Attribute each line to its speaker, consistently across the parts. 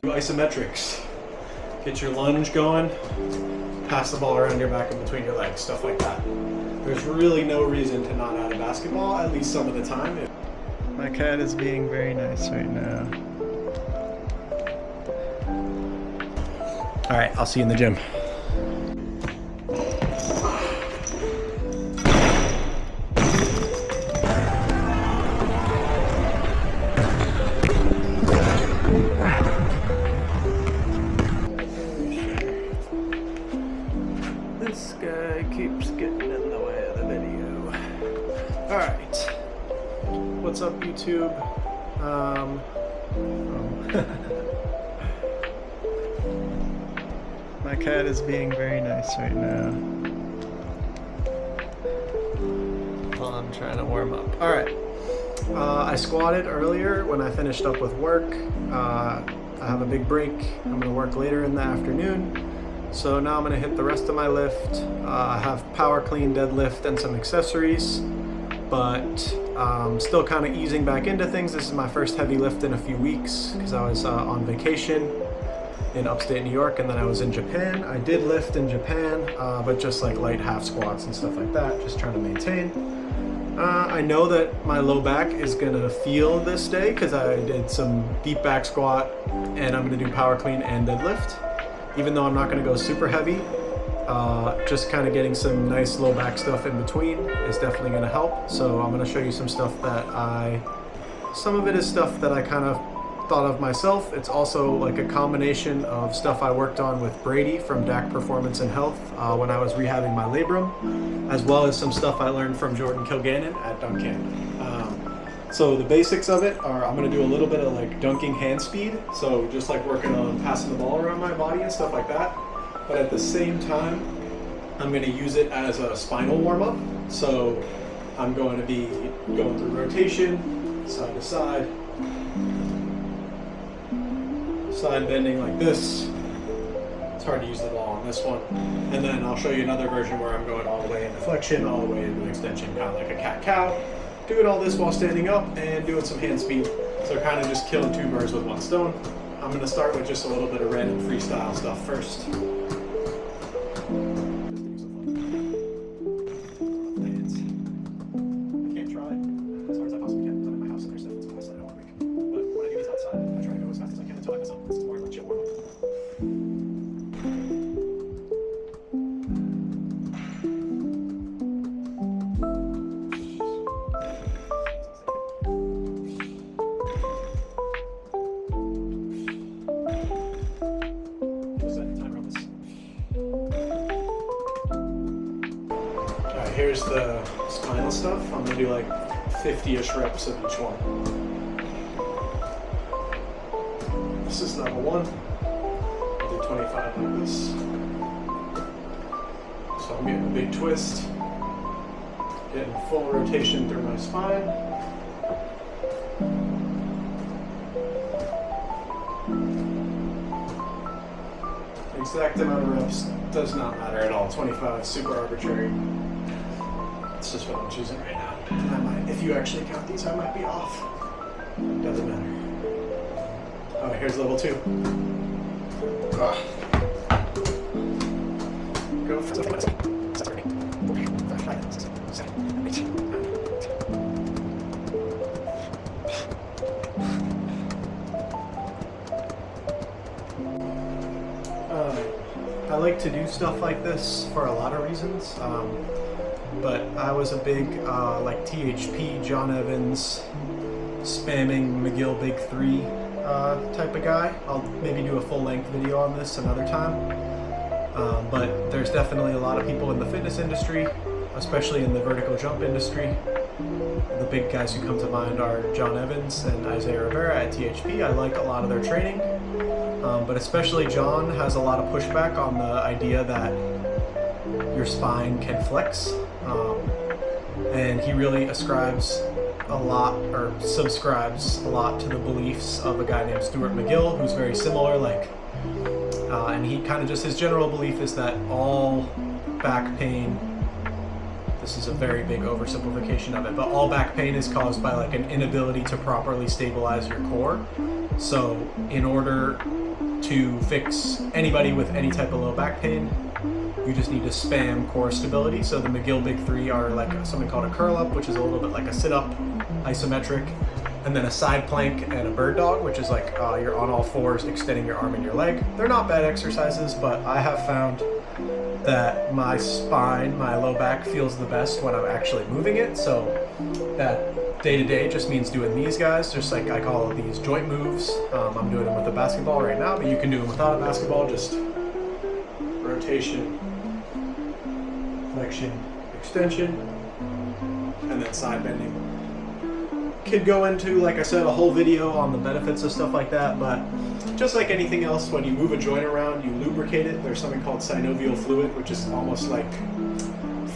Speaker 1: Isometrics. Get your lunge going, pass the ball around your back and between your legs, stuff like that. There's really no reason to not add a basketball, at least some of the time.
Speaker 2: My cat is being very nice right now.
Speaker 1: All right, I'll see you in the gym.
Speaker 2: This guy keeps getting in the way of the video.
Speaker 1: All right. What's up, YouTube?
Speaker 2: My cat is being very nice right now. While I'm trying to warm up.
Speaker 1: All right. I squatted earlier when I finished up with work. I have a big break. I'm gonna work later in the afternoon. So now I'm gonna hit the rest of my lift. I have power clean, deadlift, and some accessories, but still kind of easing back into things. This is my first heavy lift in a few weeks because I was on vacation in upstate New York, and then I was in Japan. I did lift in Japan, but just like light half squats and stuff like that, just trying to maintain. I know that my low back is gonna feel this day because I did some deep back squat, and I'm gonna do power clean and deadlift. Even though I'm not gonna go super heavy, just kind of getting some nice low back stuff in between is definitely gonna help. So I'm gonna show you some stuff that some of it is stuff that I kind of thought of myself. It's also like a combination of stuff I worked on with Brady from DAC Performance and Health when I was rehabbing my labrum, as well as some stuff I learned from Jordan Kilgannon at dunk camp. So the basics of it are I'm going to do a little bit of like dunking hand speed, so just like working on passing the ball around my body and stuff like that, but at the same time I'm going to use it as a spinal warm-up. So I'm going to be going through rotation, side to side, side bending like this. It's hard to use the ball on this one. And then I'll show you another version where I'm going all the way into flexion, all the way into extension, kind of like a cat-cow. Doing all this while standing up and doing some hand speed. So kind of just killing two birds with one stone. I'm going to start with just a little bit of random freestyle stuff first. Here's the spinal stuff. I'm gonna do like 50-ish reps of each one. This is level 1. I'll do 25 like this. So I'm getting a big twist, getting full rotation through my spine. Exact amount of reps does not matter at all. 25 is super arbitrary. It's just what I'm choosing right now. And I might, if you actually count these, I might be off. Doesn't matter. All right, here's level 2. Go for it. I like to do stuff like this for a lot of reasons. But I was a big like THP, John Evans, spamming McGill Big 3 type of guy. I'll maybe do a full-length video on this another time. But there's definitely a lot of people in the fitness industry, especially in the vertical jump industry. The big guys who come to mind are John Evans and Isaiah Rivera at THP. I like a lot of their training, but especially John has a lot of pushback on the idea that your spine can flex. And he really ascribes a lot, or subscribes a lot to the beliefs of a guy named Stuart McGill, who's very similar, and he kind of just, his general belief is that all back pain, this is a very big oversimplification of it, but all back pain is caused by like an inability to properly stabilize your core. So in order to fix anybody with any type of low back pain, you just need to spam core stability. So the McGill Big Three are like something called a curl up, which is a little bit like a sit up, isometric, and then a side plank and a bird dog, which is like you're on all fours, extending your arm and your leg. They're not bad exercises, but I have found that my spine, my low back feels the best when I'm actually moving it. So that day to day just means doing these guys, just like I call these joint moves. I'm doing them with a basketball right now, but you can do them without a basketball, just rotation, flexion, extension, and then side bending. Could go into, like I said, a whole video on the benefits of stuff like that, but just like anything else, when you move a joint around, you lubricate it. There's something called synovial fluid, which is almost like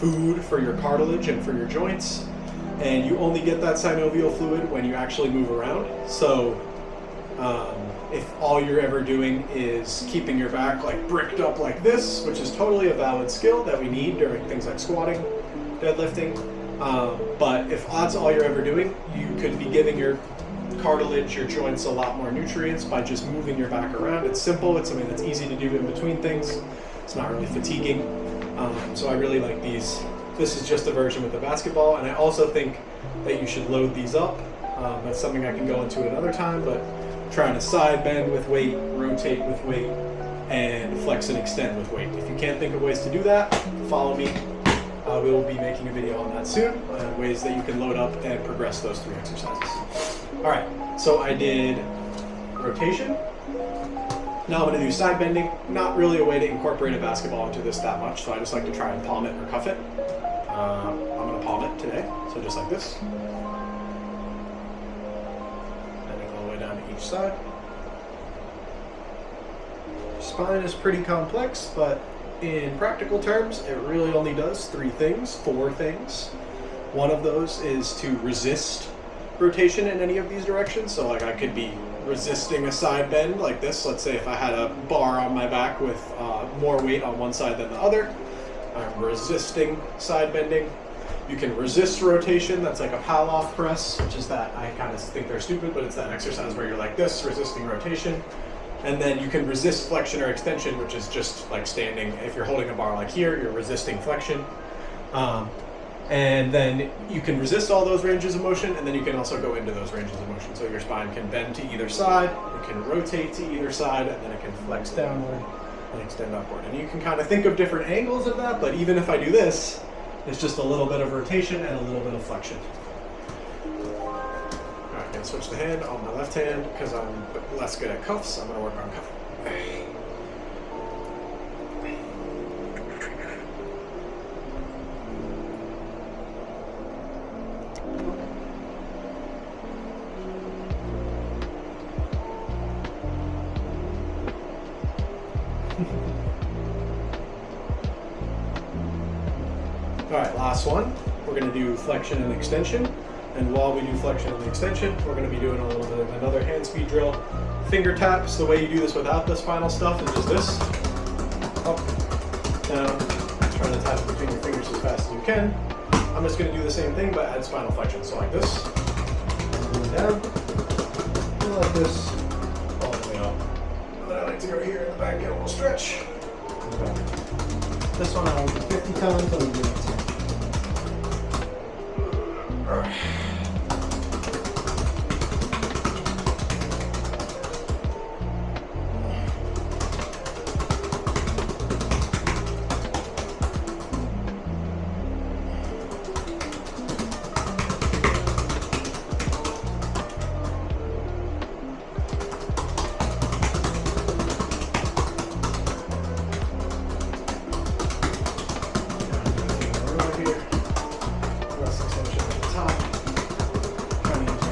Speaker 1: food for your cartilage and for your joints, and you only get that synovial fluid when you actually move around. So if all you're ever doing is keeping your back like bricked up like this, which is totally a valid skill that we need during things like squatting, deadlifting, but if that's all you're ever doing, you could be giving your cartilage, your joints, a lot more nutrients by just moving your back around. It's simple, it's something that's easy to do in between things. It's not really fatiguing. So I really like these. This is just a version with the basketball, and I also think that you should load these up. That's something I can go into another time, but trying to side bend with weight, rotate with weight, and flex and extend with weight. If you can't think of ways to do that, follow me. We will be making a video on that soon, ways that you can load up and progress those 3 exercises. All right, so I did rotation. Now I'm gonna do side bending. Not really a way to incorporate a basketball into this that much, so I just like to try and palm it or cuff it. I'm gonna palm it today, so just like this. Bending all the way down to each side. Spine is pretty complex, but in practical terms, it really only does 4 things. One of those is to resist rotation in any of these directions. So like I could be resisting a side bend like this. Let's say if I had a bar on my back with more weight on one side than the other, I'm resisting side bending. You can resist rotation. That's like a Palloff press, which is that, I kind of think they're stupid, but it's that exercise where you're like this, resisting rotation. And then you can resist flexion or extension, which is just like standing. If you're holding a bar like here, you're resisting flexion. And then you can resist all those ranges of motion, and then you can also go into those ranges of motion. So your spine can bend to either side, it can rotate to either side, and then it can flex downward and extend upward. And you can kind of think of different angles of that, but even if I do this, it's just a little bit of rotation and a little bit of flexion. I'm going to switch the hand on my left hand because I'm less good at cuffs. I'm going to work on cuff. All right, last one. We're going to do flexion and extension. And while we do flexion and extension, we're going to be doing a little bit of another hand speed drill. Finger taps. The way you do this without the spinal stuff is just this. Up, down, trying to tap between your fingers as fast as you can. I'm just going to do the same thing, but add spinal flexion. So like this, and down, and like this, all the way up. And then I like to go here in the back, get a little stretch. This one I will do 50 times, I'll do it 10. All right.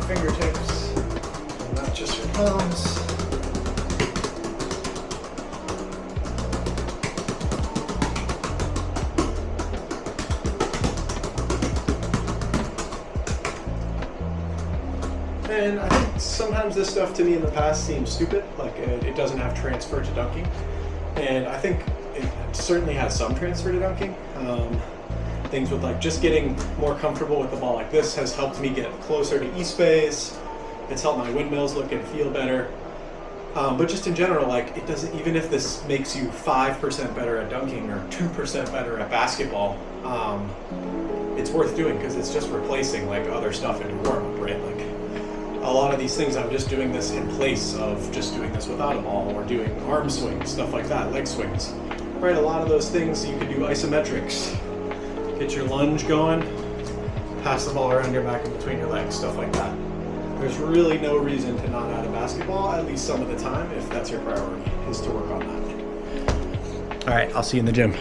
Speaker 1: Fingertips, and not just your palms. And I think sometimes this stuff to me in the past seems stupid, like it doesn't have transfer to dunking. And I think it certainly has some transfer to dunking. Things with like just getting more comfortable with the ball like this has helped me get closer to E-space It's helped my windmills look and feel better. But just in general, like, it doesn't, even if this makes you 5% better at dunking or 2% better at basketball, it's worth doing because it's just replacing like other stuff in your warm-up, right? Like a lot of these things, I'm just doing this in place of just doing this without a ball or doing arm swings, stuff like that, leg swings, right? A lot of those things you could do isometrics, get your lunge going, pass the ball around your back and between your legs, stuff like that. There's really no reason to not add a basketball, at least some of the time, if that's your priority, is to work on that. All right, I'll see you in the gym.